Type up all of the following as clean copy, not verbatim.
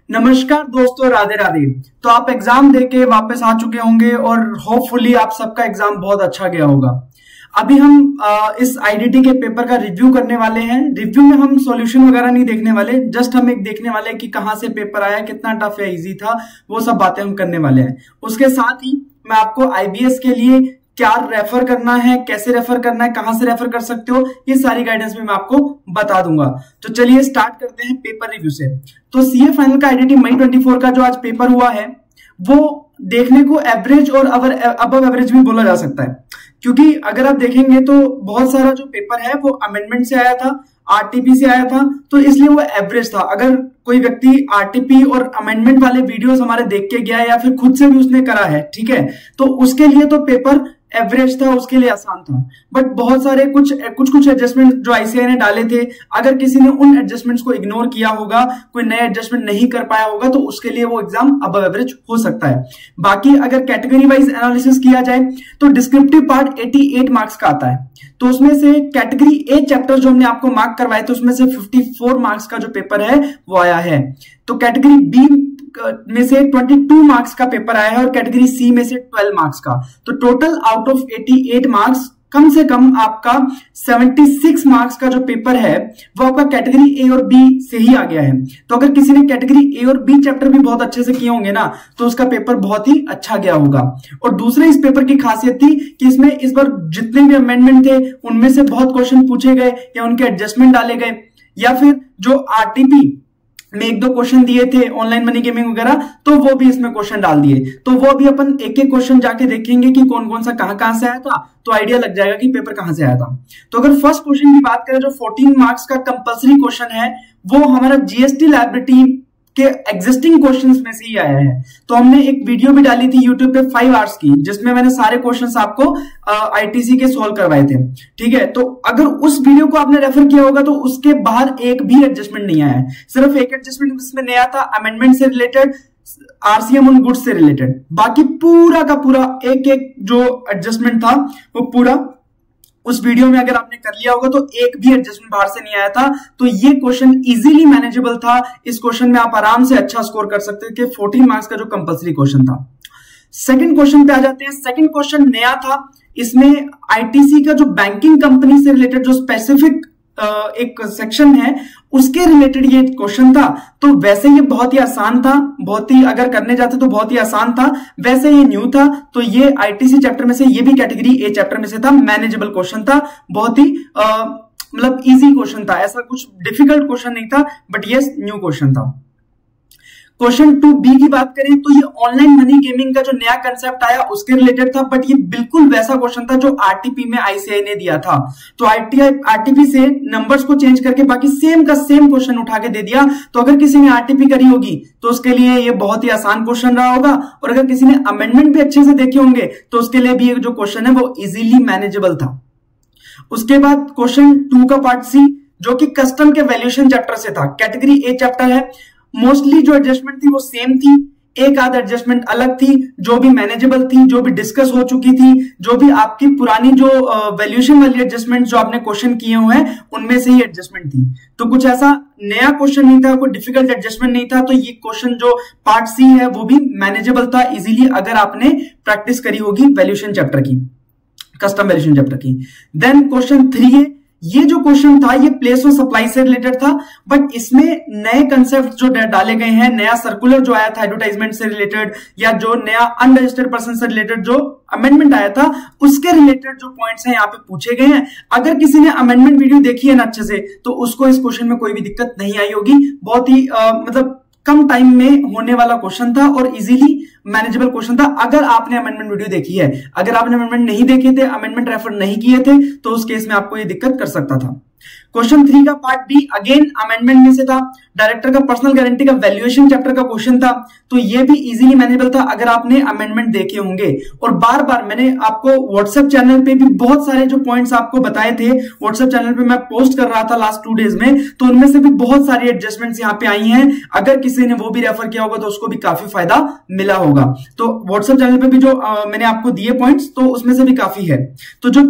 नमस्कार दोस्तों, राधे राधे। तो आप एग्जाम देके वापस आ चुके होंगे और होपफुली आप सबका एग्जाम बहुत अच्छा गया होगा। अभी हम इस आईडीटी के पेपर का रिव्यू करने वाले हैं। रिव्यू में हम सॉल्यूशन वगैरह नहीं देखने वाले, जस्ट हम एक देखने वाले हैं कि कहां से पेपर आया, कितना टफ या इजी था, वो सब बातें हम करने वाले हैं। उसके साथ ही मैं आपको आईबीएस के लिए क्या रेफर करना है, कैसे रेफर करना है, कहां से रेफर कर सकते हो, ये सारी गाइडेंस भी मैं आपको बता दूंगा। तो चलिए स्टार्ट करते हैं पेपर रिव्यू से। तो सीए फाइनल का आईडीटी मई 24 का जो आज पेपर हुआ है वो देखने को एवरेज और अबव एवरेज भी बोला जा सकता है, क्योंकि अगर आप देखेंगे तो बहुत सारा जो पेपर है वो अमेंडमेंट से आया था, आरटीपी से आया था, तो इसलिए वो एवरेज था। अगर कोई व्यक्ति आरटीपी और अमेंडमेंट वाले वीडियोस हमारे देख के गया है या फिर खुद से भी उसने करा है, ठीक है, तो उसके लिए तो पेपर एवरेज था, उसके लिए आसान था। बट बहुत सारे कुछ एडजस्टमेंट जो आईसीएआई ने डाले थे, अगर किसी ने उन एडजस्टमेंट्स को इग्नोर किया होगा, कोई नया एडजस्टमेंट नहीं कर पाया होगा, तो उसके लिए वो एग्जाम अबव एवरेज हो सकता है। बाकी अगर कैटेगरी वाइज एनालिसिस किया जाए तो डिस्क्रिप्टिव पार्ट 88 मार्क्स का आता है। तो उसमें से कैटेगरी ए चैप्टर जो हमने आपको मार्क करवाए थे उसमें से 54 मार्क्स का जो पेपर है वो आया है। तो कैटेगरी बी में से 22 मार्क्स का पेपर आया है और कैटेगरी सी में से 12 मार्क्स का। तो टोटल आउट ऑफ 88 मार्क्स कम से कम आपका 76 मार्क्स का जो पेपर है वो आपका कैटेगरी ए और बी से ही आ गया है। तो अगर किसी ने कैटेगरी ए और बी चैप्टर भी बहुत अच्छे से किए होंगे ना, तो उसका पेपर बहुत ही अच्छा गया होगा। और दूसरे इस पेपर की खासियत थी कि इसमें इस बार जितने भी अमेंडमेंट थे उनमें से बहुत क्वेश्चन पूछे गए या उनके एडजस्टमेंट डाले गए, या फिर जो आरटीपी में एक दो क्वेश्चन दिए थे ऑनलाइन मनी गेमिंग वगैरह, तो वो भी इसमें क्वेश्चन डाल दिए। तो वो भी अपन एक एक क्वेश्चन जाके देखेंगे कि कौन कौन सा कहां से आया था, तो आइडिया लग जाएगा कि पेपर कहां से आया था। तो अगर फर्स्ट क्वेश्चन की बात करें जो 14 मार्क्स का कंपलसरी क्वेश्चन है, वो हमारा जीएसटी लायबिलिटी के एग्जिस्टिंग क्वेश्चंस में से ही आया है। तो हमने एक वीडियो भी डाली थी यूट्यूब पे 5 आवर्स की, जिसमें मैंने सारे क्वेश्चंस आपको आईटीसी के सोल्व करवाए थे, ठीक है। तो अगर उस वीडियो को आपने रेफर किया होगा तो उसके बाहर एक भी एडजस्टमेंट नहीं आया है। सिर्फ एक एडजस्टमेंट इसमें नया था, अमेंडमेंट से रिलेटेड, आरसीएम ऑन गुड्स से रिलेटेड। बाकी पूरा का पूरा एक एक जो एडजस्टमेंट था वो पूरा उस वीडियो में अगर आपने कर लिया होगा तो एक भी एडजस्टमेंट बाहर से नहीं आया था। तो ये क्वेश्चन इजीली मैनेजेबल था। इस क्वेश्चन में आप आराम से अच्छा स्कोर कर सकते थे कि 14 मार्क्स का जो कंपलसरी क्वेश्चन था। सेकंड क्वेश्चन पे आ जाते हैं। सेकंड क्वेश्चन नया था, इसमें आईटीसी का जो बैंकिंग कंपनी से रिलेटेड जो स्पेसिफिक एक सेक्शन है उसके रिलेटेड ये क्वेश्चन था। तो वैसे ये बहुत ही आसान था, बहुत ही अगर करने जाते तो बहुत ही आसान था, वैसे ये न्यू था। तो ये आईटीसी चैप्टर में से, ये भी कैटेगरी ए चैप्टर में से था, मैनेजेबल क्वेश्चन था, बहुत ही मतलब इजी क्वेश्चन था, ऐसा कुछ डिफिकल्ट क्वेश्चन नहीं था, बट ये न्यू क्वेश्चन था। क्वेश्चन 2B की बात करें तो ये ऑनलाइन मनी गेमिंग का जो नया कंसेप्ट आया उसके रिलेटेड था, बट ये बिल्कुल वैसा क्वेश्चन था जो आरटीपी में आईसीआई ने दिया था। तो आरटीपी से नंबर्स को चेंज करके बाकी सेम का सेम क्वेश्चन उठा के दे दिया। तो अगर किसी ने आरटीपी करी होगी तो उसके लिए ये बहुत ही आसान क्वेश्चन रहा होगा, और अगर किसी ने अमेंडमेंट भी अच्छे से देखे होंगे तो उसके लिए भी ये जो क्वेश्चन है वो इजीली मैनेजेबल था। उसके बाद क्वेश्चन 2 का पार्ट सी जो कि कस्टम के वैल्यूएशन चैप्टर से था, कैटेगरी ए चैप्टर है। मोस्टली जो एडजस्टमेंट थी वो सेम थी, एक आध एडजस्टमेंट अलग थी जो भी मैनेजेबल थी, जो भी डिस्कस हो चुकी थी, जो भी आपकी पुरानी जो वैल्यूएशन वाली एडजस्टमेंट जो आपने क्वेश्चन किए हुए हैं उनमें से ही एडजस्टमेंट थी। तो कुछ ऐसा नया क्वेश्चन नहीं था, कोई डिफिकल्ट एडजस्टमेंट नहीं था। तो ये क्वेश्चन जो पार्ट सी है वो भी मैनेजेबल था इजीली, अगर आपने प्रैक्टिस करी होगी वैल्यूएशन चैप्टर की, कस्टम वैल्यूएशन चैप्टर की। देन क्वेश्चन 3 है। ये जो क्वेश्चन था ये प्लेस ऑफ सप्लाई से रिलेटेड था, बट इसमें नए कंसेप्ट जो डाले गए हैं, नया सर्कुलर जो आया था एडवर्टाइजमेंट से रिलेटेड, या जो नया अनरजिस्टर्ड पर्सन से रिलेटेड जो अमेंडमेंट आया था उसके रिलेटेड जो पॉइंट्स हैं यहाँ पे पूछे गए हैं। अगर किसी ने अमेंडमेंट वीडियो देखी है ना अच्छे से, तो उसको इस क्वेश्चन में कोई भी दिक्कत नहीं आई होगी। बहुत ही मतलब कम टाइम में होने वाला क्वेश्चन था और इजीली मैनेजेबल क्वेश्चन था, अगर आपने अमेंडमेंट वीडियो देखी है। अगर आपने अमेंडमेंट नहीं देखे थे, अमेंडमेंट रेफर नहीं किए थे, तो उस केस में आपको ये दिक्कत कर सकता था। क्वेश्चन 3 का पार्ट बी अगेन अमेंडमेंट में से था, डायरेक्टर का पर्सनल गारंटी का वैल्यूएशन चैप्टर का क्वेश्चन था। तो ये भी इजीली मैनेजेबल था अगर आपने अमेंडमेंट देखे होंगे। और बार बार मैंने आपको व्हाट्सएप चैनल पे भी बहुत सारे जो पॉइंट्स आपको बताए थे, व्हाट्सएप चैनल पे मैं पोस्ट कर रहा था लास्ट 2 डेज में, तो उनमें से भी बहुत सारी एडजस्टमेंट्स यहाँ पे आई हैं। अगर किसी ने वो भी रेफर किया होगा तो उसको भी काफी फायदा मिला होगा। तो व्हाट्सएप चैनल पे भी जो मैंने आपको दिए पॉइंट्स, तो उसमें से भी काफी है। तो जो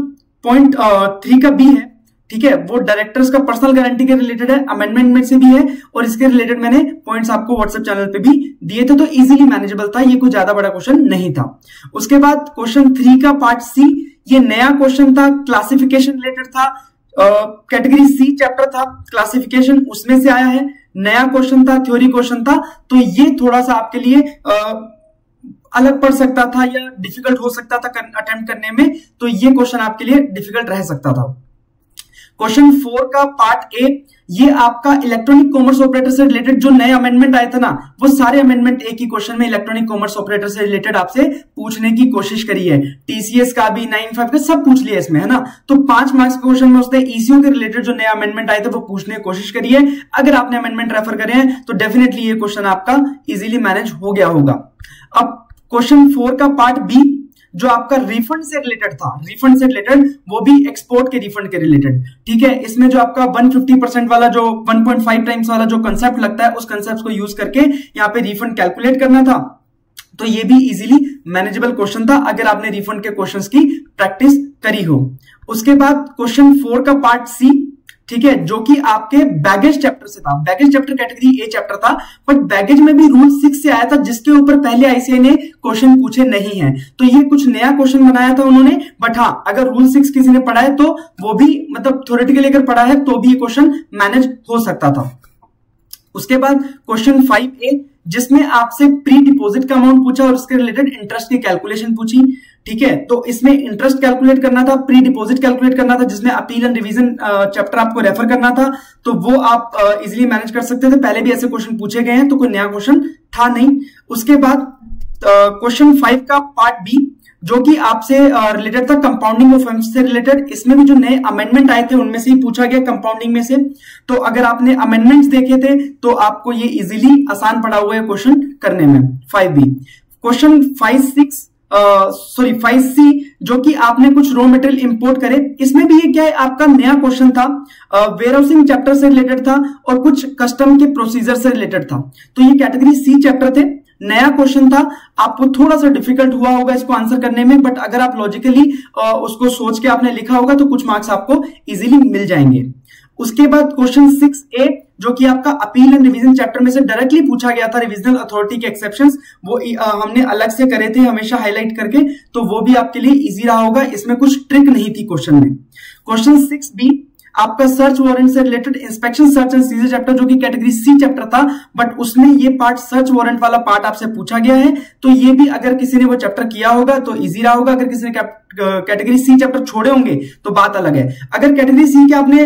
पॉइंट 3 का बी है ठीक है, वो डायरेक्टर्स का पर्सनल गारंटी के रिलेटेड है, अमेंडमेंट में से भी है, और इसके रिलेटेड मैंने पॉइंट्स आपको व्हाट्सएप चैनल पे भी दिए थे, तो इजीली मैनेजेबल था, ये कोई ज्यादा बड़ा क्वेश्चन नहीं था। उसके बाद क्वेश्चन 3 का पार्ट सी, ये नया क्वेश्चन था, क्लासिफिकेशन रिलेटेड था, कैटेगरी सी चैप्टर था, क्लासिफिकेशन उसमें से आया है, नया क्वेश्चन था, थ्योरी क्वेश्चन था, तो ये थोड़ा सा आपके लिए अलग पड़ सकता था या डिफिकल्ट हो सकता था अटेम्प्ट करने में, तो ये क्वेश्चन आपके लिए डिफिकल्ट रह सकता था। क्वेश्चन 4 का पार्ट ए, ये आपका इलेक्ट्रॉनिक कॉमर्स ऑपरेटर से रिलेटेड जो नए अमेंडमेंट आए थे ना, वो सारे अमेंडमेंट एक ही क्वेश्चन में इलेक्ट्रॉनिक कॉमर्स ऑपरेटर से रिलेटेड आपसे पूछने की कोशिश करी है। टीसीएस का भी 9-5 का सब पूछ लिया इसमें, है ना। तो 5 मार्क्स के क्वेश्चन में उसने ईसीओ के रिलेटेड जो नए अमेंडमेंट आए थे वो पूछने की कोशिश करी है। अगर आपने अमेंडमेंट रेफर करे हैं तो डेफिनेटली ये क्वेश्चन आपका इजीली मैनेज हो गया होगा। अब क्वेश्चन 4 का पार्ट बी, जो आपका रिफंड से रिलेटेड था, रिफंड से रिलेटेड, वो भी एक्सपोर्ट के रिफंड के रिलेटेड, ठीक है। इसमें जो आपका 150% वाला जो 1.5 टाइम्स वाला जो कंसेप्ट लगता है, उस कंसेप्ट को यूज करके यहाँ पे रिफंड कैलकुलेट करना था, तो ये भी इजीली मैनेजेबल क्वेश्चन था अगर आपने रिफंड के क्वेश्चंस की प्रैक्टिस करी हो। उसके बाद क्वेश्चन 4 का पार्ट सी, ठीक है, जो कि आपके बैगेज चैप्टर से था, baggage chapter category A chapter था, बट बैगेज में भी रूल 6 से आया था, जिसके ऊपर पहले आईसीआई ने क्वेश्चन पूछे नहीं है, तो ये कुछ नया क्वेश्चन बनाया था उन्होंने। बट हाँ, अगर रूल 6 किसी ने पढ़ा है तो वो भी मतलब थ्योरेटिकली अगर पढ़ा है तो भी ये क्वेश्चन मैनेज हो सकता था। उसके बाद क्वेश्चन 5A, जिसमें आपसे प्री डिपॉजिट का अमाउंट पूछा और उसके रिलेटेड इंटरेस्ट की कैलकुलेशन पूछी, ठीक है। तो इसमें इंटरेस्ट कैलकुलेट करना था, प्री डिपॉजिट कैलकुलेट करना था, जिसमें अपील एंड रिवीजन चैप्टर आपको रेफर करना था, तो वो आप इजीली मैनेज कर सकते थे। पहले भी ऐसे क्वेश्चन पूछे गए हैं, तो कोई नया क्वेश्चन था नहीं। उसके बाद क्वेश्चन 5 का पार्ट बी, जो कि आपसे रिलेटेड था कंपाउंडिंग ऑफ फर्म्स से रिलेटेड, इसमें भी जो नए अमेंडमेंट आए थे उनमें से ही पूछा गया कंपाउंडिंग में से। तो अगर आपने अमेंडमेंट्स देखे थे तो आपको ये इजीली आसान पड़ा हुआ है क्वेश्चन करने में। 5B क्वेश्चन 5C, जो कि आपने कुछ रॉ मटेरियल इंपोर्ट करे, इसमें भी ये क्या है, आपका नया क्वेश्चन था, वेयरहाउसिंग चैप्टर से रिलेटेड था और कुछ कस्टम के प्रोसीजर से रिलेटेड था, तो ये कैटेगरी सी चैप्टर थे, नया क्वेश्चन था, आपको थोड़ा सा डिफिकल्ट हुआ होगा इसको आंसर करने में, बट अगर आप लॉजिकली उसको सोच के आपने लिखा होगा तो कुछ मार्क्स आपको इजीली मिल जाएंगे। उसके बाद क्वेश्चन 6A, जो कि आपका अपील एंड रिवीजन चैप्टर में से डायरेक्टली पूछा गया था, रिविजनल अथॉरिटी के एक्सेप्शंस, वो हमने अलग से करे थे हमेशा हाईलाइट करके, तो वो भी आपके लिए इजी रहा होगा, इसमें कुछ ट्रिक नहीं थी क्वेश्चन में। क्वेश्चन 6B, आपका सर्च वारंट से related inspection search and seizure chapter, जो कि कैटेगरी सी चैप्टर था, बट उसमें ये पार्ट सर्च वारंट वाला पार्ट आपसे पूछा गया है, तो ये भी अगर किसी ने वो चैप्टर किया होगा तो इजी रहा होगा। अगर किसी ने कैटेगरी सी चैप्टर छोड़े होंगे तो बात अलग है। अगर कैटेगरी सी के आपने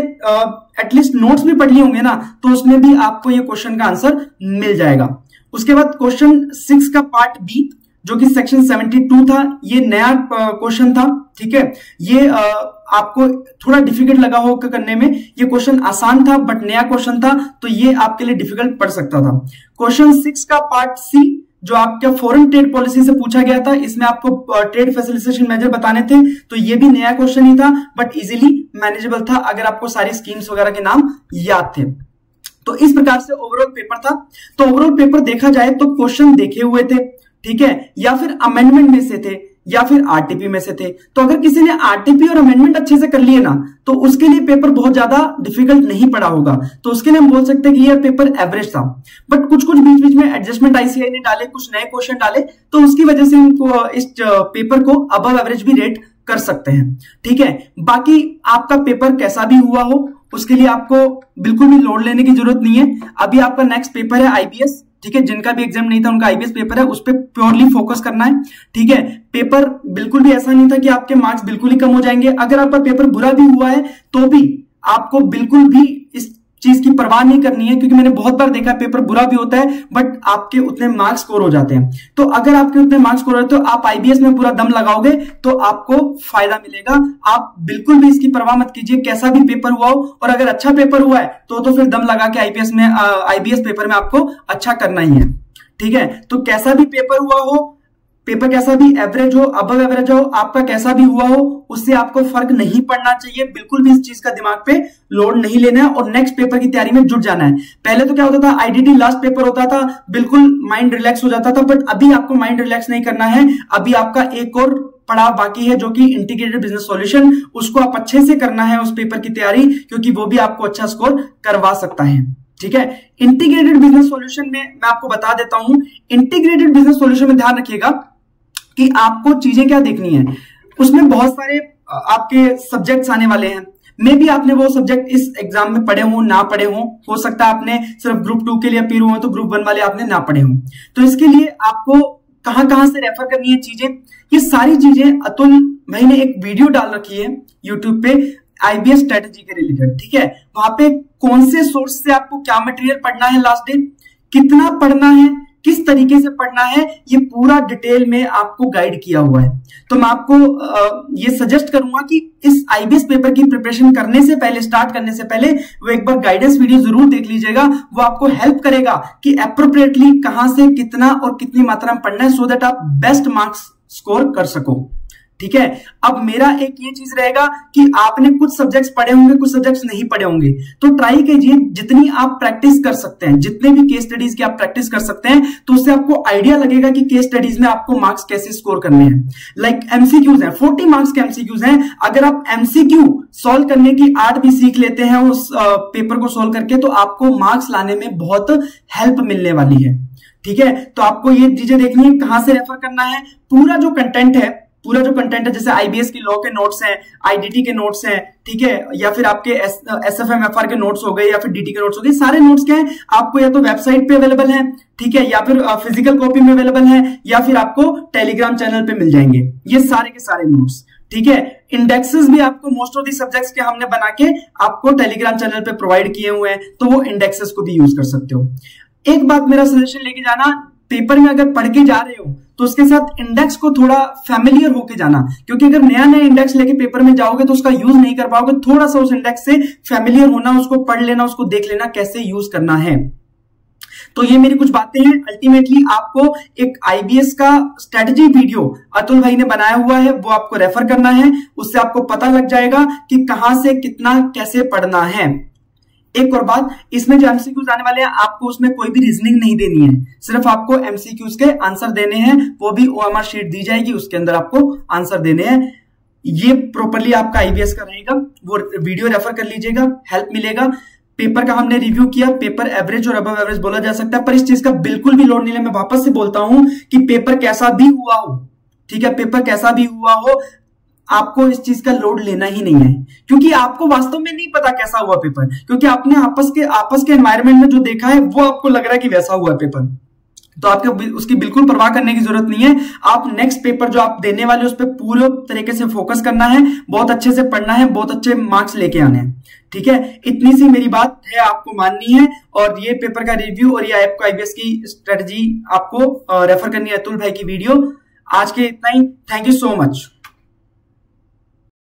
एटलीस्ट नोट्स भी पढ़ लिए होंगे ना, तो उसमें भी आपको ये क्वेश्चन का आंसर मिल जाएगा। उसके बाद क्वेश्चन 6 का पार्ट बी, जो कि सेक्शन 72 था, ये नया क्वेश्चन था, ठीक है। ये आपको थोड़ा डिफिकल्ट लगा होगा करने में, ये क्वेश्चन आसान था बट नया क्वेश्चन था, तो ये आपके लिए डिफिकल्ट पड़ सकता था। क्वेश्चन 6 का पार्ट सी, जो आपका फॉरेन ट्रेड पॉलिसी से पूछा गया था, इसमें आपको ट्रेड फैसिलिटेशन मेजर बताने थे, तो ये भी नया क्वेश्चन ही था बट इजीली मैनेजेबल था अगर आपको सारी स्कीम्स वगैरह के नाम याद थे। तो इस प्रकार से ओवरऑल पेपर था। तो ओवरऑल पेपर देखा जाए तो क्वेश्चन देखे हुए थे, ठीक है, या फिर अमेंडमेंट में से थे या फिर आरटीपी में से थे। तो अगर किसी ने आरटीपी और अमेंडमेंट अच्छे से कर लिए ना, तो उसके लिए पेपर बहुत ज्यादा डिफिकल्ट नहीं पड़ा होगा, तो उसके लिए हम बोल सकते हैं कि यह पेपर एवरेज था। बट कुछ कुछ बीच बीच में एडजस्टमेंट आईसीआई ने डाले, कुछ नए क्वेश्चन डाले, तो उसकी वजह से इनको इस पेपर को अबव एवरेज भी रेट कर सकते हैं, ठीक है। बाकी आपका पेपर कैसा भी हुआ हो, उसके लिए आपको बिल्कुल भी लोड लेने की जरूरत नहीं है। अभी आपका नेक्स्ट पेपर है आईबीएस, ठीक है, जिनका भी एग्जाम नहीं था उनका आईबीएस पेपर है, उस पर प्योरली फोकस करना है, ठीक है। पेपर बिल्कुल भी ऐसा नहीं था कि आपके मार्क्स बिल्कुल ही कम हो जाएंगे। अगर आपका पेपर बुरा भी हुआ है तो भी आपको बिल्कुल भी इस चीज की परवाह नहीं करनी है, क्योंकि मैंने बहुत बार देखा पेपर बुरा भी होता है बट आपके उतने मार्क्स स्कोर हो जाते हैं। तो अगर आपके उतने मार्क्स स्कोर होते तो आप आईबीएस में पूरा दम लगाओगे तो आपको फायदा मिलेगा। आप बिल्कुल भी इसकी परवाह मत कीजिए कैसा भी पेपर हुआ हो, और अगर अच्छा पेपर हुआ है तो फिर दम लगा के आईबीएस पेपर में आपको अच्छा करना ही है, ठीक है। तो कैसा भी पेपर हुआ हो, पेपर कैसा भी एवरेज हो, अबव एवरेज हो, आपका कैसा भी हुआ हो, उससे आपको फर्क नहीं पड़ना चाहिए। बिल्कुल भी इस चीज का दिमाग पे लोड नहीं लेना है और नेक्स्ट पेपर की तैयारी में जुट जाना है। पहले तो क्या होता था, आईडीटी लास्ट पेपर होता था, बिल्कुल माइंड रिलैक्स हो जाता था, बट अभी आपको माइंड रिलैक्स नहीं करना है। अभी आपका एक और पड़ाव बाकी है जो कि इंटीग्रेटेड बिजनेस सॉल्यूशन, उसको आप अच्छे से करना है उस पेपर की तैयारी, क्योंकि वो भी आपको अच्छा स्कोर करवा सकता है। ठीक है, इंटीग्रेटेड बिजनेस सॉल्यूशन में मैं आपको बता देता हूं, इंटीग्रेटेड बिजनेस सॉल्यूशन में ध्यान रखिएगा कि आपको चीजें क्या देखनी है। उसमें बहुत सारे आपके सब्जेक्ट्स आने वाले हैं, मे भी आपने वो सब्जेक्ट इस एग्जाम में पढ़े हो ना पढ़े हो सकता है आपने सिर्फ ग्रुप 2 के लिए अपीयर हुए तो ग्रुप 1 वाले आपने ना पढ़े हो। तो इसके लिए आपको कहां से रेफर करनी है चीजें, ये सारी चीजें अतुल भाई ने एक वीडियो डाल रखी है यूट्यूब पे आईबीएस स्ट्रेटेजी के रिलेटेड। ठीक है, वहां पे कौन से सोर्स से आपको क्या मटेरियल पढ़ना है, लास्ट डे कितना पढ़ना है, किस तरीके से पढ़ना है, ये पूरा डिटेल में आपको गाइड किया हुआ है। तो मैं आपको ये सजेस्ट करूंगा कि इस आईबीएस पेपर की प्रिपरेशन करने से पहले, स्टार्ट करने से पहले वो एक बार गाइडेंस वीडियो जरूर देख लीजिएगा। वो आपको हेल्प करेगा कि अप्रोप्रिएटली कहां से कितना और कितनी मात्रा में पढ़ना है, सो दैट आप बेस्ट मार्क्स स्कोर कर सको। ठीक है, अब मेरा एक ये चीज रहेगा कि आपने कुछ सब्जेक्ट्स पढ़े होंगे, कुछ सब्जेक्ट्स नहीं पढ़े होंगे, तो ट्राई कीजिए जितनी आप प्रैक्टिस कर सकते हैं, जितने भी केस स्टडीज की आप प्रैक्टिस कर सकते हैं, तो उससे आपको आइडिया लगेगा कि केस स्टडीज में आपको मार्क्स कैसे स्कोर करने हैं। लाइक एमसीक्यूज हैं, 40 मार्क्स के एमसीक्यूज हैं, अगर आप एमसीक्यू सॉल्व करने की आर्ट भी सीख लेते हैं उस पेपर को सॉल्व करके, तो आपको मार्क्स लाने में बहुत हेल्प मिलने वाली है। ठीक है, तो आपको ये चीजें देखनी है, कहां से रेफर करना है, पूरा जो कंटेंट है, जैसे आईबीएस की लॉ के नोट्स हैं, आईडीटी के नोट्स हैं, ठीक है, या फिर आपके एसएफएमएफआर के नोट्स हो गए, या फिर डीटी के नोट्स हो गए, सारे नोट्स क्या है आपको या तो वेबसाइट पे अवेलेबल है, ठीक है, या फिर फिजिकल कॉपी में अवेलेबल है, या फिर आपको टेलीग्राम चैनल पे मिल जाएंगे ये सारे के सारे नोट्स। ठीक है, इंडेक्सेस भी आपको मोस्ट ऑफ दी सब्जेक्ट्स के हमने बना के आपको टेलीग्राम चैनल पे प्रोवाइड किए हुए हैं, तो वो इंडेक्सेस को भी यूज कर सकते हो। एक बात मेरा सजेशन लेके जाना, पेपर में अगर पढ़ के जा रहे हो तो उसके साथ इंडेक्स को थोड़ा फैमिलियर होके जाना, क्योंकि अगर नया नया इंडेक्स लेके पेपर में जाओगे तो उसका यूज नहीं कर पाओगे। थोड़ा सा उस इंडेक्स से फैमिलियर होना, उसको पढ़ लेना, उसको देख लेना कैसे यूज करना है। तो ये मेरी कुछ बातें हैं। अल्टीमेटली आपको एक आईबीएस का स्ट्रेटजी वीडियो अतुल भाई ने बनाया हुआ है, वो आपको रेफर करना है, उससे आपको पता लग जाएगा कि कहां से कितना कैसे पढ़ना है। एक और बात, इसमें जो एमसीक्यूज आने वाले हैं, आपको उसमें कोई भी रीजनिंग नहीं देनी है, सिर्फ आपको एमसीक्यूज के आंसर देने हैं, वो भी ओएमआर शीट दी जाएगी, उसके अंदर आपको आंसर देने हैं। ये प्रॉपरली आपका आईबीएस का रहेगा, वो वीडियो रेफर कर लीजिएगा, हेल्प मिलेगा। पेपर का हमने रिव्यू किया, पेपर एवरेज और अबव एवरेज बोला जा सकता है, पर इस चीज का बिल्कुल भी लोड नहीं है। मैं वापस से बोलता हूं कि पेपर कैसा भी हुआ हो, ठीक है, पेपर कैसा भी हुआ हो, आपको इस चीज का लोड लेना ही नहीं है, क्योंकि आपको वास्तव में नहीं पता कैसा हुआ पेपर, क्योंकि आपने आपस के एनवायरनमेंट में जो देखा है वो आपको लग रहा है कि वैसा हुआ पेपर, तो आपको उसकी बिल्कुल परवाह करने की जरूरत नहीं है। आप नेक्स्ट पेपर जो आप देने वाले उस पर पूरे तरीके से फोकस करना है, बहुत अच्छे से पढ़ना है, बहुत अच्छे मार्क्स लेके आने हैं। ठीक है, इतनी सी मेरी बात है, आपको माननी है। और ये पेपर का रिव्यू और ये आपको आईबीएस की स्ट्रेटजी आपको रेफर करनी है अतुल भाई की वीडियो। आज के इतना ही, थैंक यू सो मच।